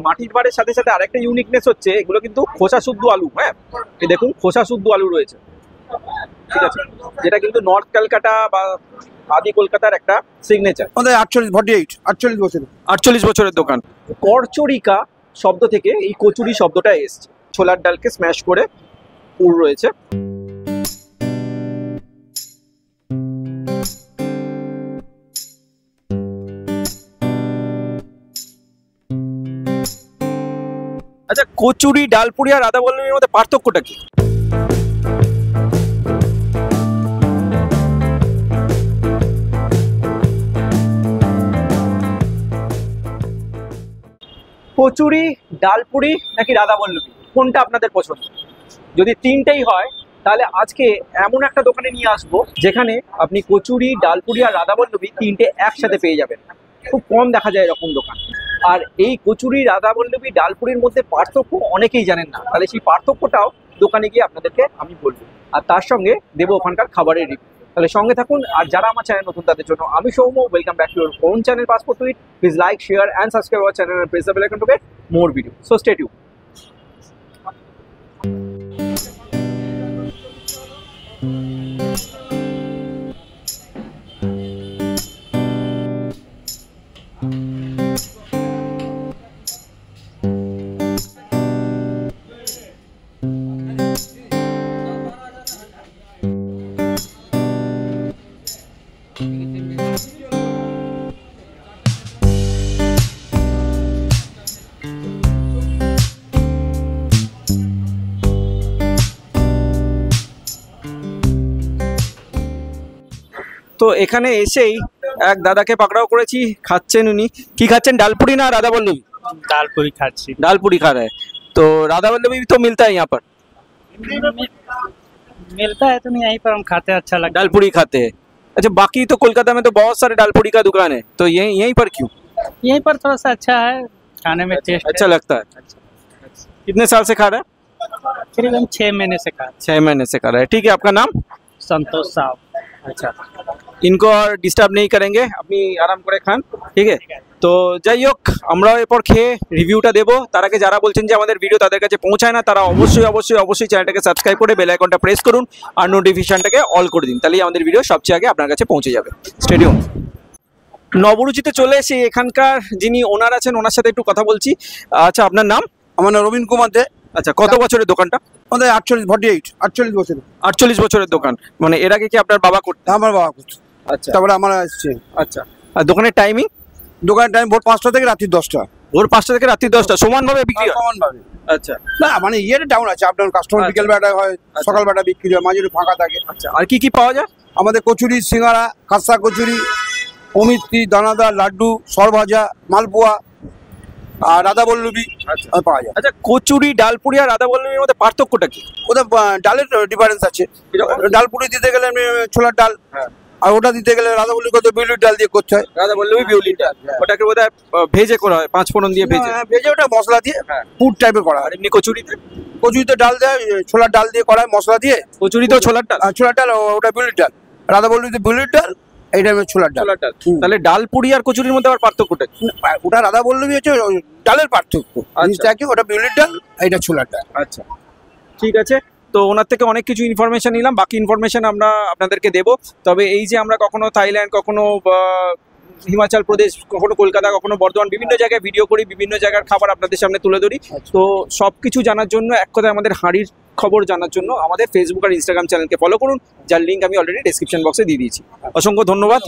মাটির ভাড়ের সাথে সাথে আরেকটা ইউনিকনেস হচ্ছে এগুলো কিন্তু খোসা শুদ্ধ আলু। হ্যাঁ, এই দেখুন খোসা শুদ্ধ আলু রয়েছে, ঠিক আছে, যেটা কিন্তু নর্থ কলকাতা বা আদি কলকাতার একটা সিগনেচার। আমাদের 48 বছরের দোকান। করচুরিকা শব্দ থেকে এই কচুরি শব্দটা এসছে। ছোলার ডালকে স্ম্যাশ করে পুর রয়েছে। আচ্ছা, কচুরি, ডালপুরি আর রাধাবল্লভীর মধ্যে পার্থক্যটা কি? কচুরি, ডালপুরি নাকি রাধাবল্লভী, কোনটা আপনাদের পছন্দ? যদি তিনটেই হয় তাহলে আজকে এমন একটা দোকানে নিয়ে আসবো যেখানে আপনি কচুরি, ডালপুরি আর রাধাবল্লভী তিনটে একসাথে পেয়ে যাবেন। খুব কম দেখা যায় এরকম দোকান। আর এই কচুরি, রাধাবল্লভী, ডালপুরির মধ্যে পার্থক্য অনেকেই জানেন না, তাহলে সেই পার্থক্যটাও দোকানে গিয়ে আপনাদেরকে আমি বলবো, আর তার সঙ্গে দেবো ওখানকার খাবারের রিভিউ। তাহলে সঙ্গে থাকুন। আর যারা আমার চ্যানেল নতুন তাদের জন্য আমি Soumya, welcome back to your own channel passport to it. Please like, share and subscribe our channel and press the bell icon to get more video. So stay tuned. তো এখানে এসেই এক দাদাকে পাকড়াও করেছি, খাচ্ছেন উনি। কি খাচ্ছেন, ডালপুরি না राधावल्लभी? दालपूरी खाची। दालपूरी खा रहे हैं। तो राधावल्लभी भी तो मिलता है यहाँ पर? मिलता है तो नहीं, यहीं पर हम खाते हैं, अच्छा लगता है। दालपूरी खाते हैं। अच्छा, बाकी तो कोलकाता में तो बहुत सारे दालपूरी का दुकान है, तो यहीं पर क्यों? यहीं पर थोड़ा सा अच्छा है, खाने में टेस्ट अच्छा लगता है। कितने साल से खा रहा है? करीबन 6 महीने से खा। 6 महीने से खा रहा है। ठीक है, आपका नाम? संतोष साहब। अच्छा, इनको और डिस्टार्ब नहीं करेंगे, अपनी आराम করে খান, ঠিক আছে? তো যাই হোক, আমরাও এরপর খেয়ে রিভিউটা দেবো। তার আগে যারা বলছেন যে আমাদের ভিডিও তাদের কাছে পৌঁছায় না, তারা অবশ্যই চ্যানেলটাকে সাবস্ক্রাইব করে বেল আইকনটা প্রেস করুন আর নোটিফিকেশনটাকে অল করে দিন, তাহলেই আমাদের ভিডিও সবচেয়ে আগে আপনার কাছে পৌঁছে যাবে। Stay tune. নবরুচিতে চলে এসে এখানকার যিনি ওনার আছেন ওনার সাথে একটু কথা বলছি। আচ্ছা, আপনার নাম? আমার নাম রবীন কুমার দে। আচ্ছা, কত বছরের দোকানটা? আমাদের 48 বছর। 48 বছরের দোকান। মানে এর আগে কি আপনার বাবা করতেন? আমার বাবা করতো। আচ্ছা, তারপরে আমরা আসছে। আচ্ছা, আর দোকানের টাইমিং? দোকানের টাইম ভোর 5টা থেকে রাত্রি 10টা। ভোর 5টা থেকে রাত্রি 10টা সমানভাবে বিক্রি হয়? সমানভাবে। আচ্ছা, না মানে ইয়ের ডাউন আছে, আপনার কাস্টমার বিকেল বেলা হয়, সকাল বেলা বিক্রি হয়, মাঝে ফাঁকা থাকে। আচ্ছা, আর কি কি পাওয়া যায়? আমাদের কচুরি, সিঙ্গারা, খাসা কচুরি, অমিত্রি, দানাদার, লাড্ডু, সরভাজা, মালপোয়া আর রাধাবল্লভী পাওয়া যায়। আচ্ছা, কচুরি, ডালপুরি আর রাধাবল্লভীর মধ্যে পার্থক্যটা কি? ওদের ডালের ডিফারেন্স আছে। ডালপুরি দিতে গেলে ছোলার ডাল, আর ওটা দিতে গেলে রাধাবল্লভী কত বিউলির ডাল দিয়ে করতে হয়। রাধাবল্লভী বিউলির ডাল, ওটাকে বোধহয় ভেজে করা হয়, 5 ফোড়ন দিয়ে ভেজে। ভেজে ওটা মশলা দিয়ে পুর টাইপের করা হয়। আর এমনি কচুরিতে ডাল দেয়, ছোলার ডাল দিয়ে করা হয় মশলা দিয়ে। কচুরিতেও ছোলার ডাল? ছোলার ডাল, ওটা বিউলির ডাল। রাধাবল্লভীতে বিউলির ডাল, এইটা ছোলার ডাল। তাহলে ডালপুরি আর কচুরির মধ্যে আবার পার্থক্যটা? ওটা রাধাবল্লভী হচ্ছে ডালের পার্থক্য, ওটা বিউলির ডাল, এইটা ছোলার ডাল। আচ্ছা, ঠিক আছে। তো ওনার থেকে অনেক কিছু ইনফরমেশন নিলাম, বাকি ইনফরমেশন আমরা আপনাদেরকে দেবো। তবে এই যে আমরা কখনো থাইল্যান্ড, কখনো হিমাচল প্রদেশ, কখনো কলকাতা, কখনো বর্ধমান, বিভিন্ন জায়গায় ভিডিও করি, বিভিন্ন জায়গার খাবার আপনাদের সামনে তুলে ধরি। তো সব কিছু জানার জন্য, এক কথায় আমাদের হাঁড়ির খবর জানার জন্য আমাদের ফেসবুক আর ইনস্টাগ্রাম চ্যানেলকে ফলো করুন, যার লিঙ্ক আমি অলরেডি ডেসক্রিপশন বক্সে দিয়ে দিয়েছি। অসংখ্য ধন্যবাদ।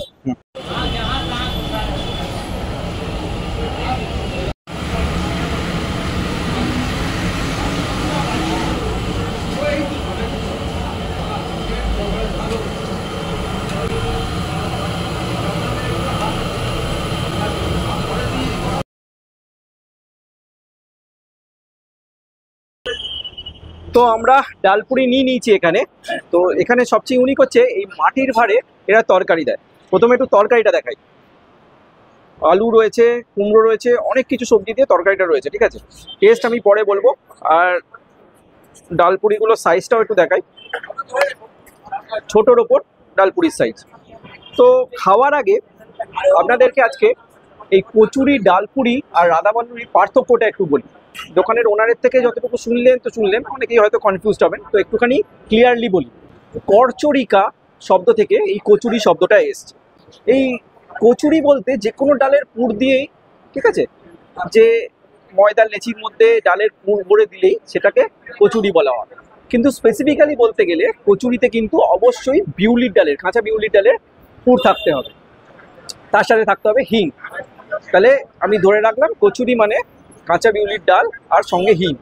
তো আমরা ডালপুরি নিয়ে নিয়েছি এখানে। তো এখানে সবচেয়ে ইউনিক হচ্ছে এই মাটির ভাঁড়ে এরা তরকারি দেয়। প্রথমে একটু তরকারিটা দেখাই। আলু রয়েছে, কুমড়ো রয়েছে, অনেক কিছু সবজি দিয়ে তরকারিটা রয়েছে, ঠিক আছে। টেস্ট আমি পরে বলবো। আর ডালপুরিগুলোর সাইজটাও একটু দেখাই, ছোটোর ওপর ডালপুরির সাইজ। তো খাওয়ার আগে আপনাদেরকে আজকে এই কচুরি, ডালপুরি আর রাধাবল্লভীর পার্থক্যটা একটু বলি। দোকানের ওনারের থেকে যতটুকু শুনলেন, অনেকেই হয়তো কনফিউজড হবেন, তো একটুখানি ক্লিয়ারলি বলি। করচরিকা শব্দ থেকে এই কচুরি শব্দটা এসছে। এই কচুরি বলতে যে কোনো ডালের পুর দিয়েই, ঠিক আছে, যে ময়দার লেচির মধ্যে ডালের পুর ভরে দিলেই সেটাকে কচুরি বলা হয়। কিন্তু স্পেসিফিক্যালি বলতে গেলে কচুরিতে কিন্তু অবশ্যই বিউলির ডালের, কাঁচা বিউলির ডালের পুর থাকতে হবে, তার সাথে থাকতে হবে হিং। তাহলে আমি ধরে রাখলাম কচুরি মানে কাঁচা বিউলির ডাল আর সঙ্গে হিং।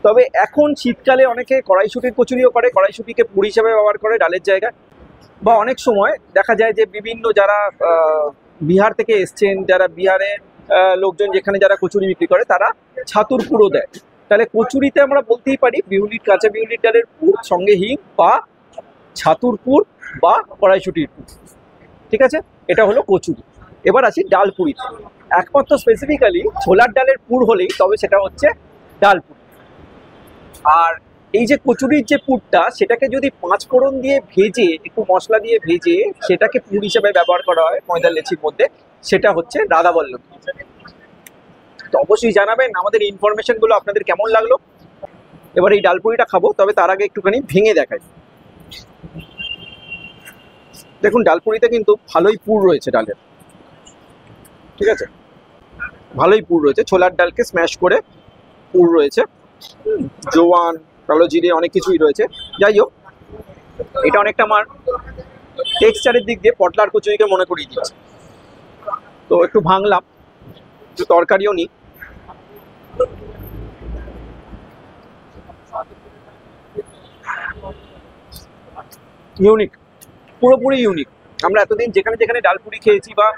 তবে এখন শীতকালে অনেকে কড়াইশুঁটির কচুরিও করে, কড়াইশুঁটিকে পুর হিসাবে ব্যবহার করে ডালের জায়গায়। বা অনেক সময় দেখা যায় যে বিভিন্ন যারা বিহার থেকে এসছেন, যারা বিহারের লোকজন যেখানে যারা কচুরি বিক্রি করে, তারা ছাতুর পুরও দেয়। তাহলে কচুরিতে আমরা বলতেই পারি বিউলির, কাঁচা বিউলির ডালের পুর সঙ্গে হিং, বা ছাতুর পুর বা কড়াইশুঁটির পুর। ঠিক আছে, এটা হলো কচুরি। এবার আসি ডালপুরিতে। একমাত্র স্পেসিফিক্যালি ছোলার ডালের পুর হলেই তবে সেটা হচ্ছে ডালপুরি। আর এই যে কচুরির যে পুরটা, সেটাকে যদি 5 ফোড়ন দিয়ে ভেজে, একটু মশলা দিয়ে ভেজে সেটাকে পুর হিসেবে ব্যবহার করা হয় ময়দার লেচির মধ্যে, সেটা হচ্ছে রাধাবল্লভী। তো অবশ্যই জানাবেন আমাদের ইনফরমেশনগুলো আপনাদের কেমন লাগলো। এবার এই ডালপুরিটা খাবো, তবে তার আগে একটুখানি ভেঙে দেখাই। দেখুন, ডালপুরিতে কিন্তু ভালোই পুর রয়েছে ডালের, ঠিক আছে, ভালোই পুর রয়েছে। ছোলার ডালকে স্ম্যাশ করে পুর রয়েছে, জোয়ান, কালো জিরে, অনেক কিছুই রয়েছে। যাই হোক, এটা অনেকটা আমার টেক্সচারের দিক দিয়ে পটলার কচুরিকে মনে করিয়ে দিচ্ছে। তো একটু ভাঙলাম, একটু তরকারিও নিই। ইউনিক, পুরোপুরি ইউনিক। আমরা এতদিন যেখানে যেখানে ডালপুরি খেয়েছি বা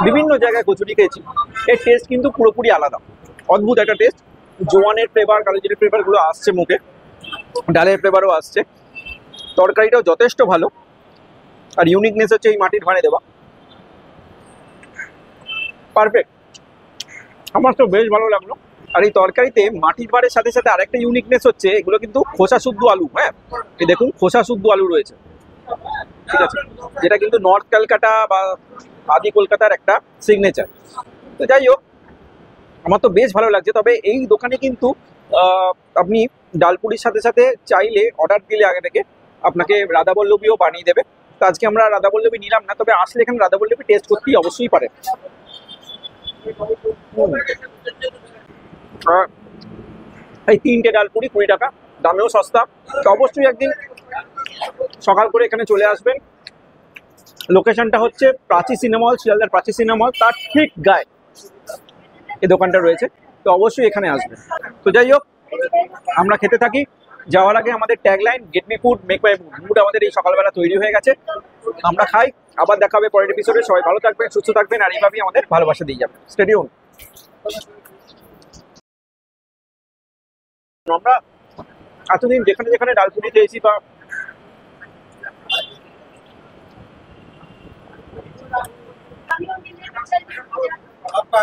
বিভিন্ন জায়গায় কচুরি খেয়েছি, এর টেস্ট কিন্তু পুরোপুরি আলাদা। অদ্ভুত একটা টেস্ট। জোয়ানের ফ্লেভার, কালো জিরের ফ্লেভারগুলো আসছে মুখে, ডালের ফ্লেভারও আসছে, তরকারিটাও যথেষ্ট ভালো। আর ইউনিকনেস হচ্ছে এই মাটির ভাঁড়ে দেওয়া, পারফেক্ট। আমার তো বেশ ভালো লাগলো। আর এই তরকারিতে মাটির ভাঁড়ের সাথে সাথে আরেকটা ইউনিকনেস হচ্ছে, এগুলো কিন্তু খোসা শুদ্ধ আলু। হ্যাঁ, এই দেখুন, খোসা শুদ্ধ আলু রয়েছে, ঠিক আছে, যেটা কিন্তু নর্থ ক্যালকাটা বা আদি কলকাতার একটা সিগনেচার। তো যাই হোক, আমার তো বেশ ভালো লাগছে। তবে এই দোকানে কিন্তু আপনি ডালপুরির সাথে সাথে চাইলে অর্ডার দিলে আগে থেকে আপনাকে রাধাবল্লভীও বানিয়ে দেবে। তো আজকে আমরা রাধাবল্লভী নিলাম না, তবে আসলে এখানে রাধাবল্লভী টেস্ট করতেই অবশ্যই পারে। এই 3টে ডালপুরি 20 টাকা, দামেও সস্তা। তো অবশ্যই একদিন সকাল করে এখানে চলে আসবেন। লোকেশনটা হচ্ছে প্রাচী সিনেমা হল, শিয়ালদার প্রাচী সিনেমা হল, তার ঠিক গায়ে এই দোকানটা রয়েছে। তো অবশ্যই এখানে আসবেন। তো যাই হোক, আমরা খেতে থাকি। যাওয়ার আগে আমাদের tagline get me food make my mood আমাদের এই সকালবেলা তৈরি হয়ে গেছে। আমরা খাই, আবার দেখা হবে পরের এপিসোডে। সবাই ভালো থাকবেন, সুস্থ থাকবেন, আর এইভাবেই আমাদের ভালোবাসা দিয়ে যাবেন। Stay tune. আমরা এতদিন যেখানে যেখানে ডালপুরি খেয়েছি বা आपका